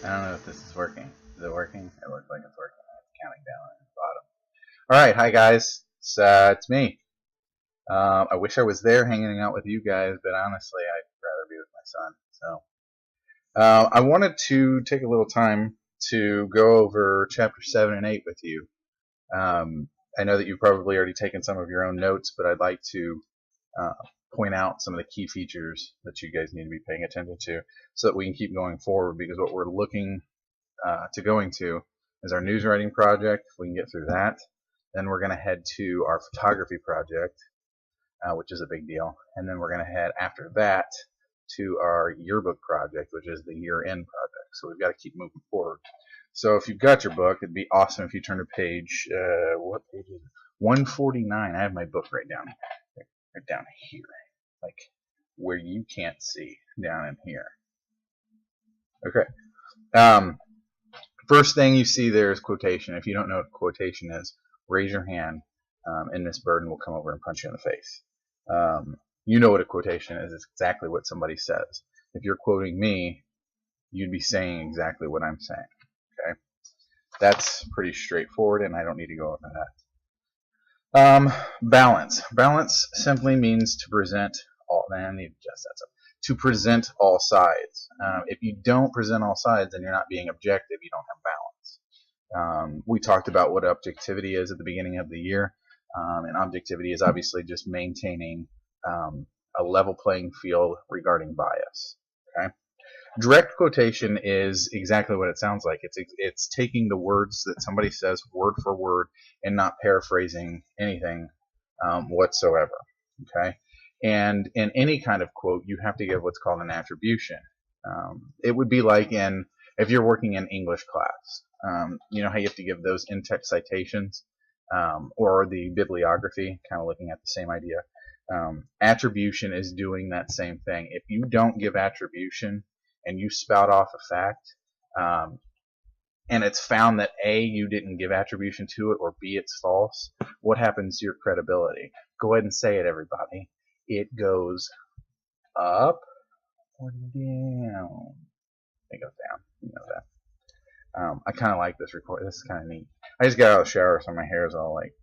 I don't know if this is working. Is it working? It looks like it's working. It's counting down at the bottom. All right, hi guys. It's me. I wish I was there hanging out with you guys, but honestly, I'd rather be with my son. So I wanted to take a little time to go over chapter 7 and 8 with you. I know that you've probably already taken some of your own notes, but I'd like to uh, point out some of the key features that you guys need to be paying attention to so that we can keep going forward, because what we're looking to going to is our news writing project. If we can get through that, then we're going to head to our photography project, which is a big deal. And then we're going to head after that to our yearbook project, which is the year-end project. So we've got to keep moving forward. So if you've got your book, it'd be awesome if you turn to page, what page is it? 149. I have my book right down here, like where you can't see, down in here. Okay. First thing you see there is quotation. If you don't know what quotation is, raise your hand, and Miss Burden will come over and punch you in the face. You know what a quotation is. It's exactly what somebody says. If you're quoting me, you'd be saying exactly what I'm saying. Okay, that's pretty straightforward, and I don't need to go over that. Balance. Balance simply means to present all. Man, I need to adjust that. To present all sides. If you don't present all sides, then you're not being objective. You don't have balance. We talked about what objectivity is at the beginning of the year, and objectivity is obviously just maintaining a level playing field regarding bias. Okay? Direct quotation is exactly what it sounds like. It's taking the words that somebody says word for word and not paraphrasing anything whatsoever. Okay? And in any kind of quote, you have to give what's called an attribution. It would be like if you're working in English class, you know how you have to give those in-text citations, or the bibliography, kind of looking at the same idea. Attribution is doing that same thing. If you don't give attribution and you spout off a fact, and it's found that A, you didn't give attribution to it, or B, it's false, what happens to your credibility? Go ahead and say it, everybody. It goes up or down? It goes down. You know that. I kind of like this record. This is kind of neat. I just got out of the shower, so my hair is all like,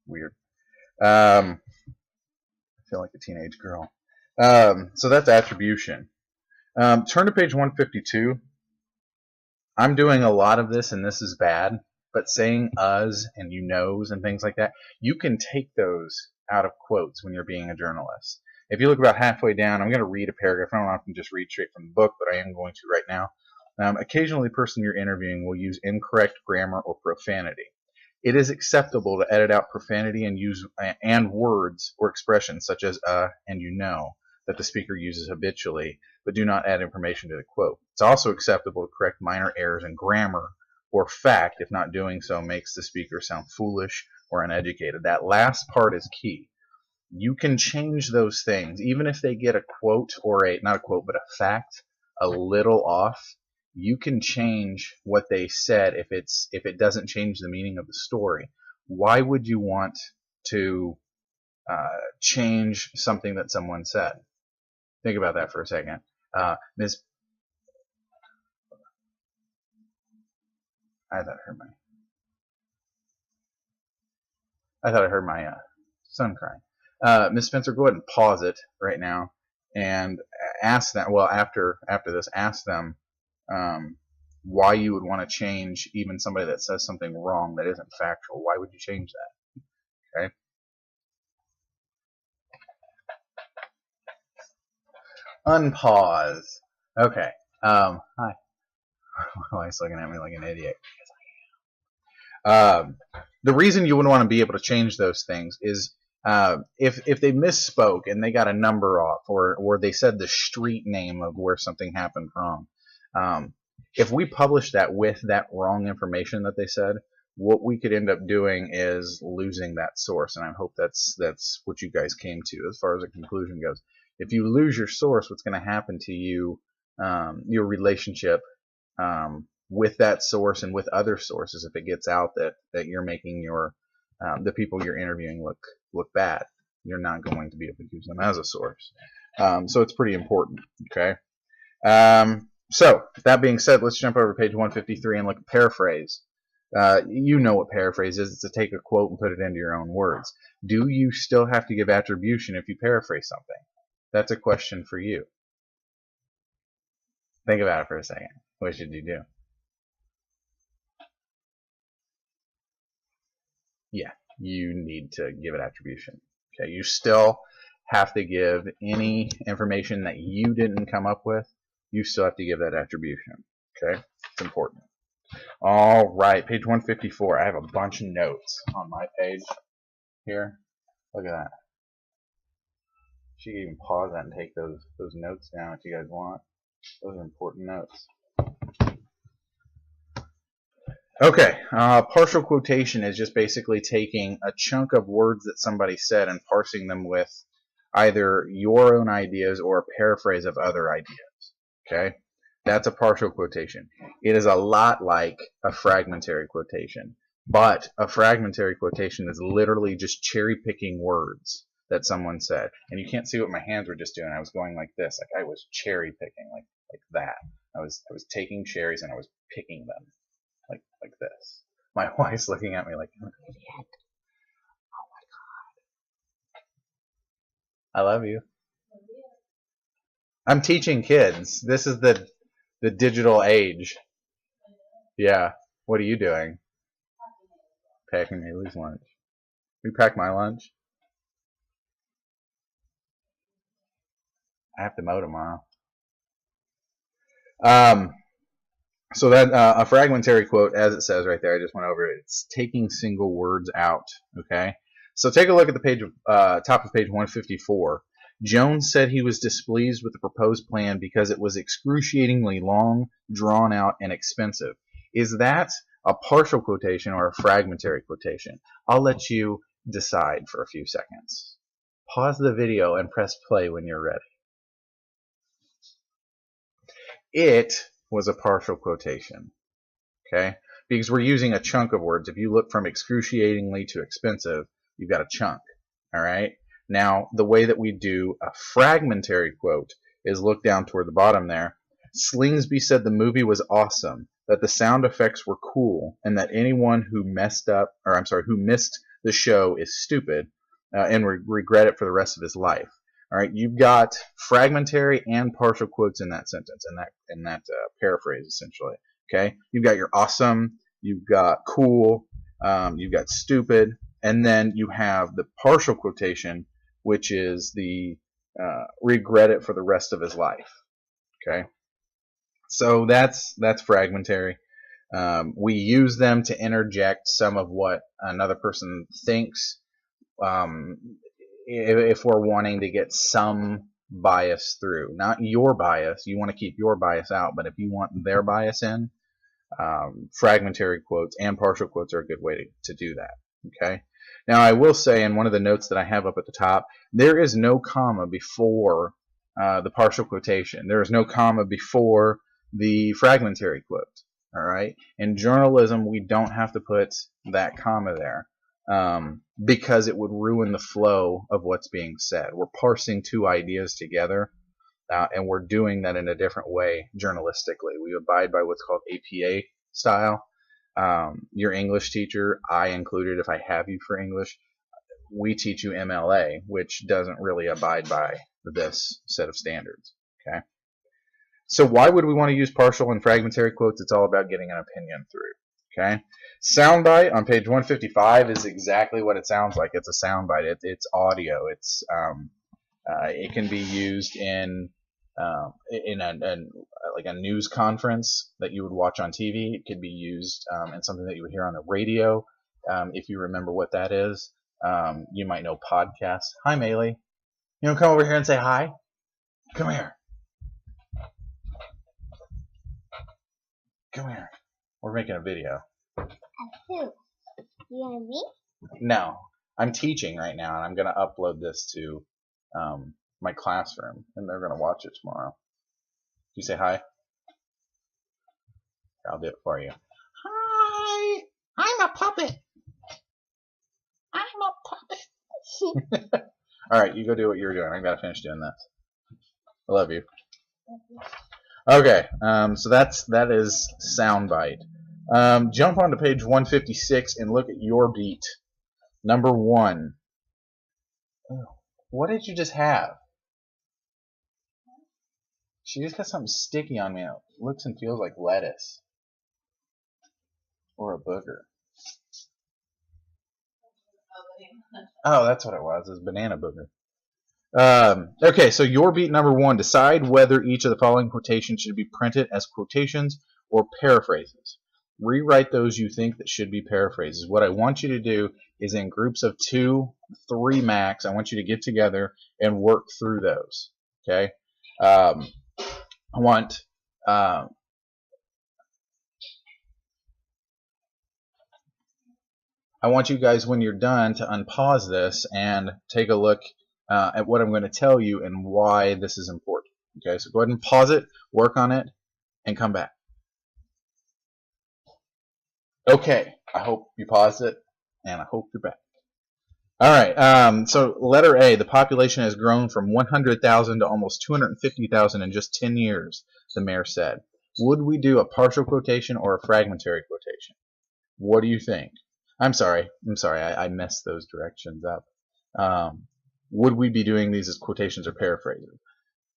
weird. I feel like a teenage girl. So that's attribution. Turn to page 152. I'm doing a lot of this, and this is bad, but saying us and you knows and things like that, you can take those out of quotes when you're being a journalist. If you look about halfway down, I'm going to read a paragraph. I don't often just read straight from the book, but I am going to right now. Occasionally, the person you're interviewing will use incorrect grammar or profanity. It is acceptable to edit out profanity and use and words or expressions such as and you know that the speaker uses habitually, but do not add information to the quote. It's also acceptable to correct minor errors in grammar or fact if not doing so makes the speaker sound foolish or uneducated. That last part is key. You can change those things, even if they get a quote or not a quote, but a fact a little off. You can change what they said if it doesn't change the meaning of the story. Why would you want to change something that someone said? Think about that for a second. Ms. I thought I heard my son crying. Ms. Spencer, go ahead and pause it right now and ask them. Well, after this, ask them why you would want to change even somebody that says something wrong that isn't factual. Why would you change that? Okay. Unpause. Okay. Hi. Why is looking at me like an idiot? The reason you would want to be able to change those things is if they misspoke and they got a number off, or they said the street name of where something happened wrong. If we publish that with that wrong information that they said, what we could end up doing is losing that source, and I hope that's what you guys came to as far as a conclusion goes. If you lose your source, what's going to happen to you, your relationship with that source and with other sources, if it gets out that you're making your the people you're interviewing look bad, you're not going to be able to use them as a source. So it's pretty important. Okay. So, that being said, let's jump over to page 153 and look at paraphrase. You know what paraphrase is. It's to take a quote and put it into your own words. Do you still have to give attribution if you paraphrase something? That's a question for you. Think about it for a second. What should you do? Yeah, you need to give it attribution. Okay, you still have to give any information that you didn't come up with. You still have to give that attribution. Okay, it's important. All right, page 154. I have a bunch of notes on my page here. Look at that. You can even pause that and take those notes down if you guys want. Those are important notes. Okay, partial quotation is just basically taking a chunk of words that somebody said and parsing them with either your own ideas or a paraphrase of other ideas. Okay, that's a partial quotation. It is a lot like a fragmentary quotation, but a fragmentary quotation is literally just cherry picking words that someone said. And you can't see what my hands were just doing. I was going like this, like I was cherry picking, like that. I was taking cherries and I was picking them. Like this. My wife's looking at me like, I'm an idiot. Oh my god. I love you. I'm teaching kids. This is the digital age. Yeah. What are you doing? Packing Haley's lunch. You pack my lunch? I have to mow tomorrow. So that a fragmentary quote, as it says right there, I just went over it. It's taking single words out. Okay. So take a look at the page, top of page 154. Jones said he was displeased with the proposed plan because it was excruciatingly long, drawn out, and expensive. Is that a partial quotation or a fragmentary quotation? I'll let you decide for a few seconds. Pause the video and press play when you're ready. It was a partial quotation, okay? Because we're using a chunk of words. If you look from excruciatingly to expensive, you've got a chunk, all right? Now, the way that we do a fragmentary quote is look down toward the bottom there. Slingsby said the movie was awesome, that the sound effects were cool, and that anyone who missed the show is stupid and regret it for the rest of his life. All right, you've got fragmentary and partial quotes in that sentence, in that paraphrase, essentially. Okay, you've got your awesome, you've got cool, you've got stupid, and then you have the partial quotation, which is the regret it for the rest of his life. Okay, so that's fragmentary. We use them to interject some of what another person thinks. If we're wanting to get some bias through, not your bias, you want to keep your bias out, but if you want their bias in, fragmentary quotes and partial quotes are a good way to do that. Okay. Now I will say in one of the notes that I have up at the top, there is no comma before the partial quotation. There is no comma before the fragmentary quote. All right. In journalism, we don't have to put that comma there. Because it would ruin the flow of what's being said. We're parsing two ideas together, and we're doing that in a different way journalistically. We abide by what's called APA style. Your English teacher, I included if I have you for English, we teach you MLA, which doesn't really abide by this set of standards. Okay. So why would we want to use partial and fragmentary quotes? It's all about getting an opinion through. Okay, soundbite on page 155 is exactly what it sounds like. It's a soundbite. It's audio. It's it can be used in like a news conference that you would watch on TV. It could be used in something that you would hear on the radio. If you remember what that is, you might know podcasts. Hi, Maylee. You want to come over here and say hi? Come here. Come here. We're making a video. Who? You and me? No, I'm teaching right now, and I'm going to upload this to my classroom, and they're going to watch it tomorrow. You say hi? I'll do it for you. Hi! I'm a puppet! I'm a puppet! Alright, you go do what you're doing. I've got to finish doing this. I love you. Okay, so that is soundbite. Jump onto page 156 and look at your beat. Number 1. What did you just have? She just got something sticky on me. It looks and feels like lettuce. Or a booger. Oh, that's what it was. It was banana booger. Okay, so your beat number 1. Decide whether each of the following quotations should be printed as quotations or paraphrases. Rewrite those you think that should be paraphrases. What I want you to do is in groups of 2, 3 max, I want you to get together and work through those. Okay? I want you guys, when you're done, to unpause this and take a look at what I'm going to tell you and why this is important. Okay, so go ahead and pause it, work on it, and come back. Okay, I hope you paused it, and I hope you're back. All right, so letter A, the population has grown from 100,000 to almost 250,000 in just 10 years, the mayor said. Would we do a partial quotation or a fragmentary quotation? What do you think? I'm sorry, I messed those directions up. Would we be doing these as quotations or paraphrases?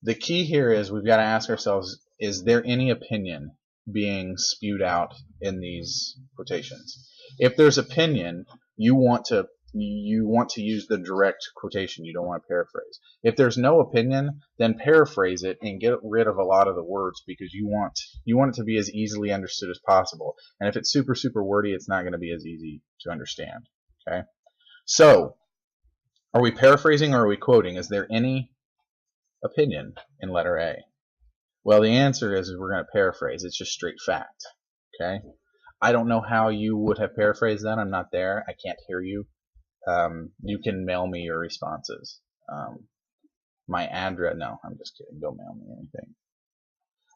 The key here is we've got to ask ourselves, is there any opinion being spewed out in these quotations? If there's opinion, you want to use the direct quotation. You don't want to paraphrase. If there's no opinion, then paraphrase it and get rid of a lot of the words, because you want it to be as easily understood as possible. And if it's super, super wordy, it's not going to be as easy to understand. Okay? So, are we paraphrasing or are we quoting? Is there any opinion in letter A? Well, the answer is we're going to paraphrase. It's just straight fact. Okay? I don't know how you would have paraphrased that. I'm not there. I can't hear you. You can mail me your responses. My address, no, I'm just kidding. Don't mail me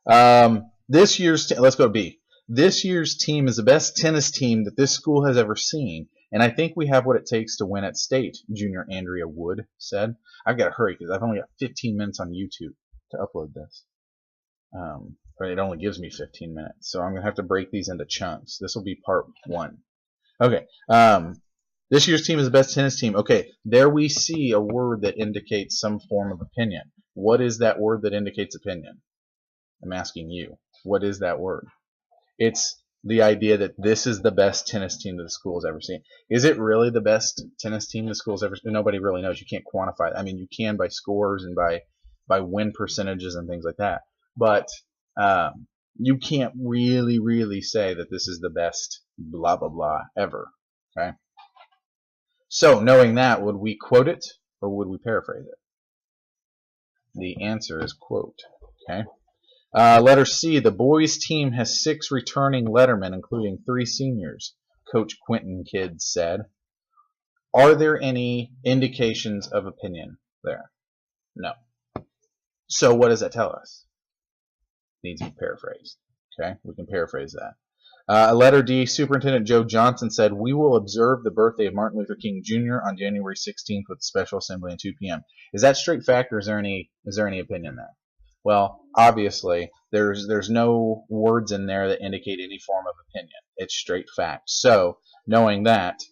anything. This year's, let's go to B. This year's team is the best tennis team that this school has ever seen, and I think we have what it takes to win at state, Junior Andrea Wood said. I've got to hurry because I've only got 15 minutes on YouTube to upload this. But it only gives me 15 minutes, so I'm going to have to break these into chunks. This will be part 1. Okay. This year's team is the best tennis team. Okay, there we see a word that indicates some form of opinion. What is that word that indicates opinion? I'm asking you. What is that word? It's the idea that this is the best tennis team that the school has ever seen. Is it really the best tennis team the school's ever seen? Nobody really knows. You can't quantify it. I mean, you can by scores and by win percentages and things like that. But you can't really say that this is the best blah, blah, blah ever. Okay? So, knowing that, would we quote it or would we paraphrase it? The answer is quote. Okay. Letter C, the boys' team has 6 returning lettermen, including 3 seniors, Coach Quentin Kidd said. Are there any indications of opinion there? No. So what does that tell us? It needs to be paraphrased. Okay, we can paraphrase that. Letter D, Superintendent Joe Johnson said, we will observe the birthday of Martin Luther King Jr. on January 16th with a special assembly at 2 p.m. Is that straight fact, or is there any opinion there? Well, obviously, there's no words in there that indicate any form of opinion. It's straight fact. So, knowing that,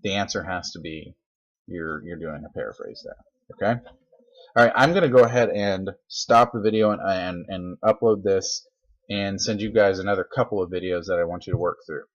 the answer has to be you're doing a paraphrase there. Okay? All right, I'm going to go ahead and stop the video and upload this and send you guys another couple of videos that I want you to work through.